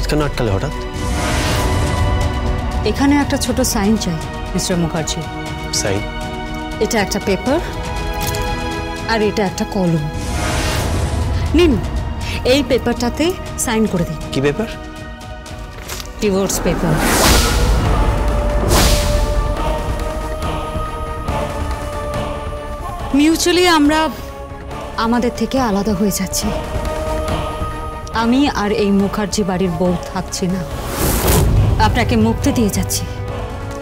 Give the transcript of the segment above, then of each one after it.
কেন আটকালে হঠাৎ? এখানে একটা ছোট সাইন চাই মিস্টার মুখার্জি। সাইন? এটা একটা পেপার আর এটা একটা কলম। নিন, এই পেপারটাতে সাইন করে দিন। কি পেপার? Divorce paper. মিউচুয়ালি আমরা আমাদের থেকে আলাদা হয়ে যাচ্ছি। আমি আর এই মুখার্জি বাড়ির বউ থাকছি না। আপনাকে মুক্তি দিয়ে যাচ্ছি,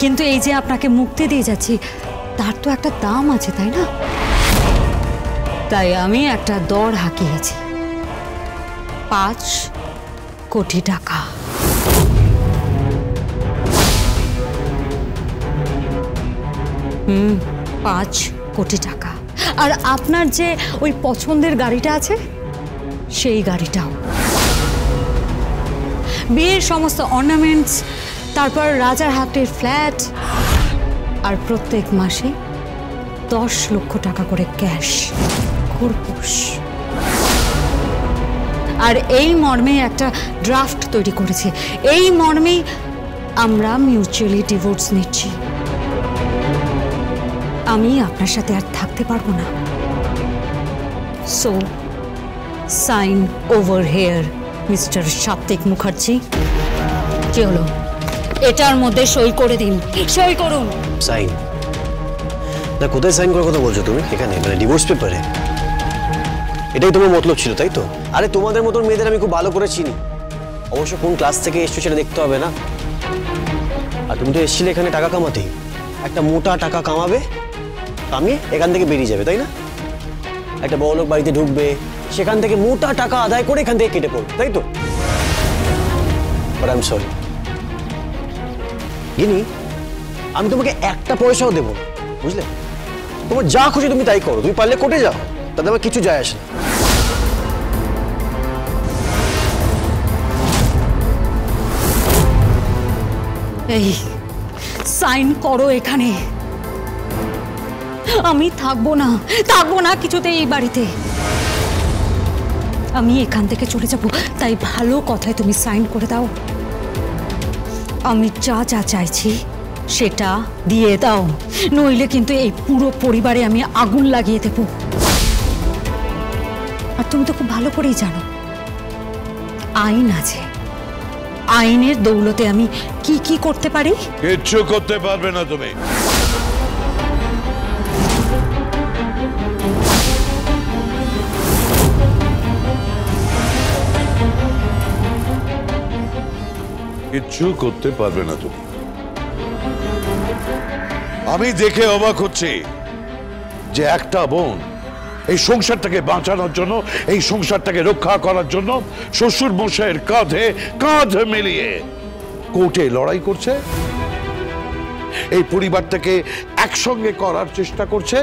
কিন্তু এই যে আপনাকে মুক্তি দিয়ে যাচ্ছি তার তো একটা দাম আছে, তাই না? তাই আমি একটা দর হাঁকিয়েছি, 5 কোটি টাকা। হুম, 5 কোটি টাকা। আর আপনার যে ওই পছন্দের গাড়িটা আছে সেই গাড়িটাও, বিয়ের সমস্ত অর্নামেন্টস, তারপর রাজার হাটের ফ্ল্যাট, আর প্রত্যেক মাসে 10 লক্ষ টাকা করে ক্যাশ খরপোশ। আর এই মর্মে একটা ড্রাফট তৈরি করেছি। এই মর্মেই আমরা মিউচুয়ালি ডিভোর্স নিচ্ছি। আমি আপনার সাথে আর থাকতে পারবো না। So sign over here mister Satvik Mukherjee. কি হলো? এটার মধ্যে সই করে দিন। সই করুন। সাইন? না, কোথায় সাইন করার কথা বলছো তুমি? এখানে, মানে ডিভোর্স পেপারে? এটাই তোমার মতলব ছিল, তাই তো? আরে তোমাদের মতন মেয়েদের আমি খুব ভালো করে চিনি। অবশ্য কোন ক্লাস থেকে এসছো সেটা দেখতে হবে না। আর তুমি তো এসেছিলে এখানে টাকা কামাতেই। একটা মোটা টাকা কামাবে, কামিয়ে এখান থেকে বেরিয়ে যাবে, তাই না? একটা বড়লোক বাড়িতে ঢুকবে, সেখান থেকে মোটা টাকা আদায় করে এখান থেকে কেটে পড়বে, তাই তো? বাট আই এম সরি গিনি, আমি তোমাকে একটা পয়সাও দেবো না, বুঝলে? তোমার যা খুশি তুমি তাই করো। তুমি পারলে কোর্টে যাও, তাতে আমার কিছু যায় আসে না। এই সাইন করো এখানে। আমি থাকবো না কিছুতেই এই বাড়িতে। আমি এখান থেকে চলে যাব, তাই ভালো কথায় তুমি সাইন করে দাও। আমি যা যা চাইছি সেটা দিয়ে দাও, নইলে কিন্তু এই পুরো পরিবারে আমি আগুন লাগিয়ে দেব। আর তুমি তো খুব ভালো করেই জানো আইন আছে, আইনের দৌলতে আমি কি কি করতে পারি। কিচ্ছু করতে পারবে না তুমি। কিচ্ছু করতে পারবে না তুমি। আমি দেখে অবাক হচ্ছি যে একটা বোন এই সংসারটাকে বাঁচানোর জন্য, এই সংসারটাকে রক্ষা করার জন্য শ্বশুর মশাইয়ের কাঁধে কাঁধ মিলিয়ে কোর্টে লড়াই করছে, এই পরিবারটাকে একসঙ্গে করার চেষ্টা করছে,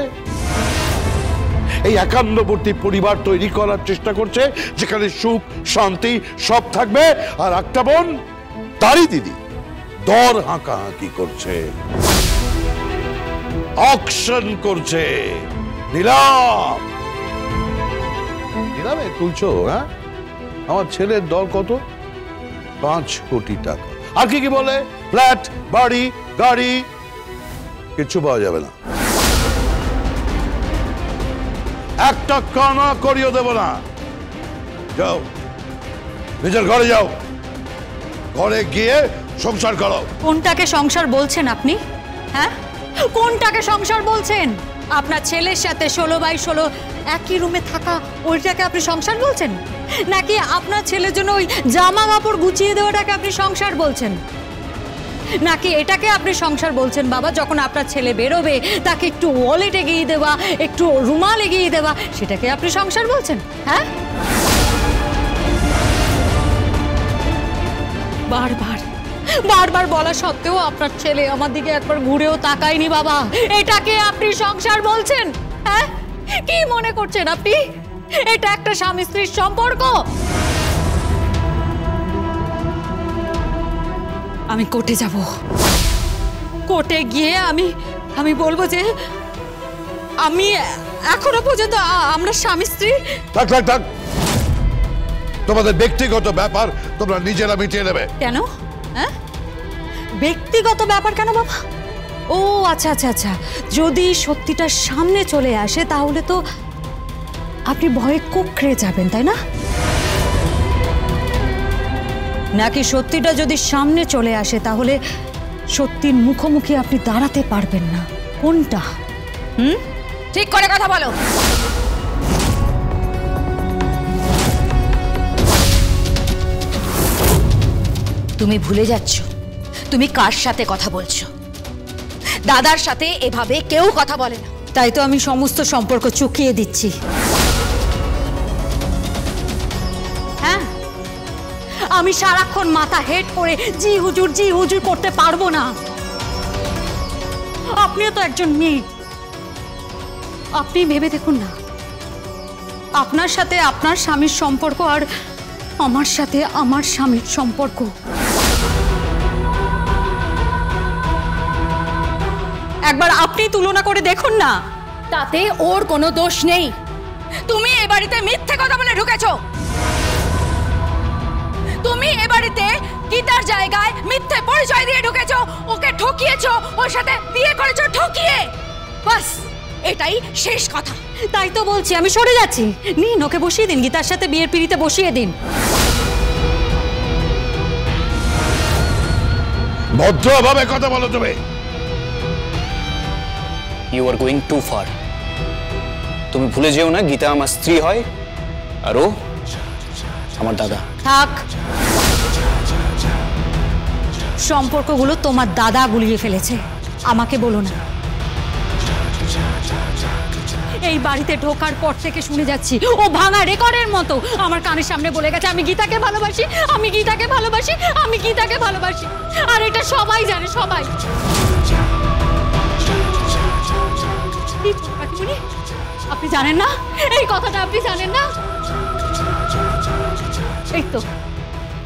এই একান্নবর্তী পরিবার তৈরি করার চেষ্টা করছে যেখানে সুখ শান্তি সব থাকবে। আর একটা বোন তারই দিদি দর হাঁকাহাঁকি করছে, অকশন করছে। নিলামে তুলছো? হ্যাঁ, আমার ছেলের দর কত? 5 কোটি টাকা। আর কি কি বলে? ফ্ল্যাট, বাড়ি, গাড়ি, কিচ্ছু পাওয়া যাবে না। একটা কানা করিও দেব না। যাও, নিজের ঘরে যাও, ঘরে গিয়ে সংসার করো। কোনটাকে সংসার বলছেন আপনি? হ্যাঁ, কোনটাকে সংসার বলছেন? আপনার ছেলের সাথে 16/16 একই রুমে থাকা, ওইটাকে আপনি সংসার বলছেন? নাকি আপনার ছেলের জন্য ওই জামা কাপড় গুছিয়ে দেওয়াটাকে আপনি সংসার বলছেন? নাকি এটাকে আপনি সংসার বলছেন বাবা, যখন আপনার ছেলে বেরোবে তাকে একটু ওয়ালেট এগিয়ে দেওয়া, একটু রুমাল এগিয়ে দেওয়া, সেটাকে আপনি সংসার বলছেন? হ্যাঁ, বারবার বলা সত্ত্বেও আপনার ছেলে আমার দিকে একবার ঘুরেও তাকায়নি বাবা। এটাকে আপনি সংসার বলছেন? হ্যাঁ, কি মনে করছেন আপনি এটা একটা স্বামী স্ত্রীর সম্পর্ক? আমি কোর্টে যাব, কোর্টে গিয়ে আমি বলবো যে আমি এখনো পর্যন্ত আমরা স্বামী স্ত্রী। থাক থাক থাক, তোমাদের ব্যক্তিগত ব্যাপার তোমরা নিজেরা মিটিয়ে নেবে। কেন? হ্যাঁ, ব্যক্তিগত ব্যাপার কেন বাবা? ও আচ্ছা আচ্ছা আচ্ছা, যদি সত্যিটা সামনে চলে আসে তাহলে তো আপনি ভয়ে কুঁকড়ে যাবেন, তাই না? নাকি সত্যিটা যদি সামনে চলে আসে তাহলে সত্যির মুখোমুখি আপনি দাঁড়াতে পারবেন না? কোনটা? ঠিক করে কথা বলো। তুমি ভুলে যাচ্ছ তুমি কার সাথে কথা বলছো। দাদার সাথে এভাবে কেউ কথা বলে না। তাই তো আমি সমস্ত সম্পর্ক চুকিয়ে দিচ্ছি। হ্যাঁ, আমি সারাক্ষণ মাথা হেড করে জি হুজুর করতে পারবো না। আপনিও তো একজন মেয়ে, আপনি ভেবে দেখুন না, আপনার সাথে আপনার স্বামীর সম্পর্ক আর আমার সাথে আমার স্বামীর সম্পর্ক। একবার আপনি তুলনা করে দেখুন না। তাতে ওর কোনো দোষ নেই। তুমি এ বাড়িতে মিথ্যে কথা বলে ঢুকেছো। তুমি এ বাড়িতে গীতার জায়গায় মিথ্যে পরিচয় দিয়ে ঢুকেছো, ওকে ঠকিয়েছো, ওর সাথে বিয়ে করেছো ঠকিয়ে। বাস এটাই শেষ কথা। তাই তো বলছি, আমি সরে যাচ্ছি। নিন, ওকে বসিয়ে দিন, গীতার সাথে বিয়ের পিঁড়িতে বসিয়ে দিন। ভদ্রভাবে কথা বলো তুমি। You are going too far. তুমি ভুলে যেও না গীতা আমার স্ত্রী হয় আর ও আমার দাদা। থাক, সম্পর্কগুলো তোমার দাদা গুলিয়ে ফেলেছে, আমাকে বলো না। এই বাড়িতে ঢোকার পর থেকে শুনে যাচ্ছি, ও ভাঙা রেকর্ডের মতো আমার কানের সামনে বলে গেছে আমি গীতাকে ভালোবাসি, আমি গীতাকে ভালোবাসি, আমি গীতাকে ভালোবাসি। আর এটা সবাই জানে, সবাই। আপনি জানেন না এই কথাটা? আপনি জানেন না?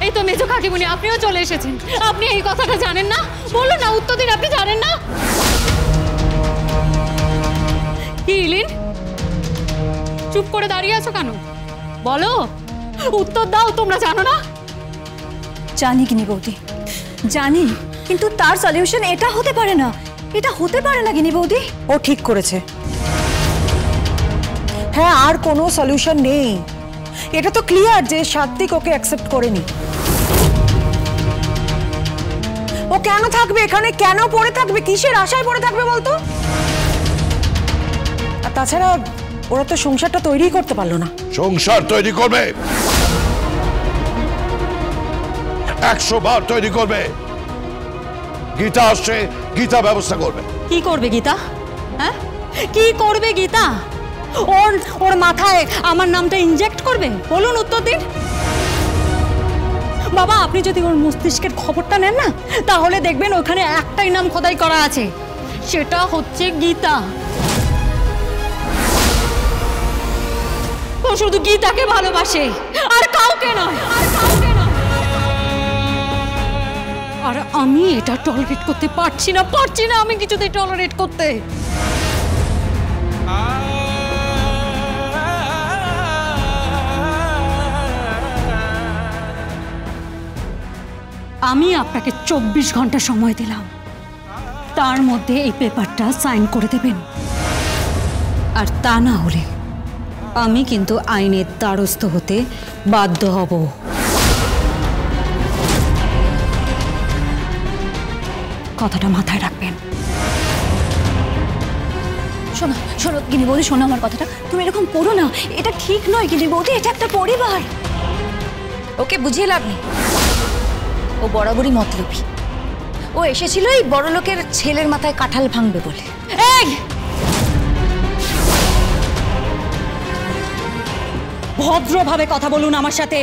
এই তো মেজো কাকিমুনি, আপনিও চলে এসেছেন। আপনি এই কথাটা জানেন না? বলুন না, উত্তর দিন, আপনি জানেন না? কি ইলিন, চুপ করে দাঁড়িয়ে আছো কেন? বলো, উত্তর দাও। তোমরা জানো না? জানি গিনি বৌদি, জানি, কিন্তু তার সলিউশন এটা হতে পারে না। এটা হতে পারে না গিনি বৌদি। ও ঠিক করেছে। হ্যাঁ, আর কোনো সলিউশন নেই। এটা তো ক্লিয়ার যে সাত্বিক ওকে অ্যাকসেপ্ট করেনি। ও কেন থাকবে এখানে? কেন পড়ে থাকবে? কিসের আশায় পড়ে থাকবে বলতো? আর তাছাড়া ওরা তো সংসারটা তৈরি করতে পারলো না। সংসার তৈরি করবে, 100 বার তৈরি করবে। গীতা আসছে, গীতা ব্যবস্থা করবে। কি করবে গীতা? হ্যাঁ, কি করবে গীতা? ওর মাথায় আমার নামটা ইনজেক্ট করবে? বলুন, উত্তর দিন। বাবা, আপনি যদি ওর মস্তিষ্কের খবরটা নেন না, তাহলে দেখবেন ওখানে একটাই নাম খোদাই করা আছে, সেটা হচ্ছে গীতা। ও শুধু গীতাকে ভালোবাসে, আর কাউকে নয়, আর কাউকে নয়। আর আমি এটা টলারেট করতে পারছি না, আমি কিছুতেই টলারেট করতে। আমি আপনাকে 24 ঘন্টা সময় দিলাম, তার মধ্যে এই পেপারটা সাইন করে দেবেন। আর তা না হলে আমি কিন্তু আইনের দ্বারস্থ হতে বাধ্য হব। কথাটা মাথায় রাখবেন। শোনো শোনো গিনি বৌদি, শোনো আমার কথাটা। তুমি এরকম করো না, এটা ঠিক নয় গিনি বৌদি। এটা একটা পরিবার। ওকে বুঝিয়ে লাভ নেই। ও বরাবরই মতলবী। ও এসেছিল এই বড় লোকের ছেলের মাথায় কাঁঠাল ভাঙবে বলে। এই, ভদ্রভাবে কথা বলুন আমার সাথে।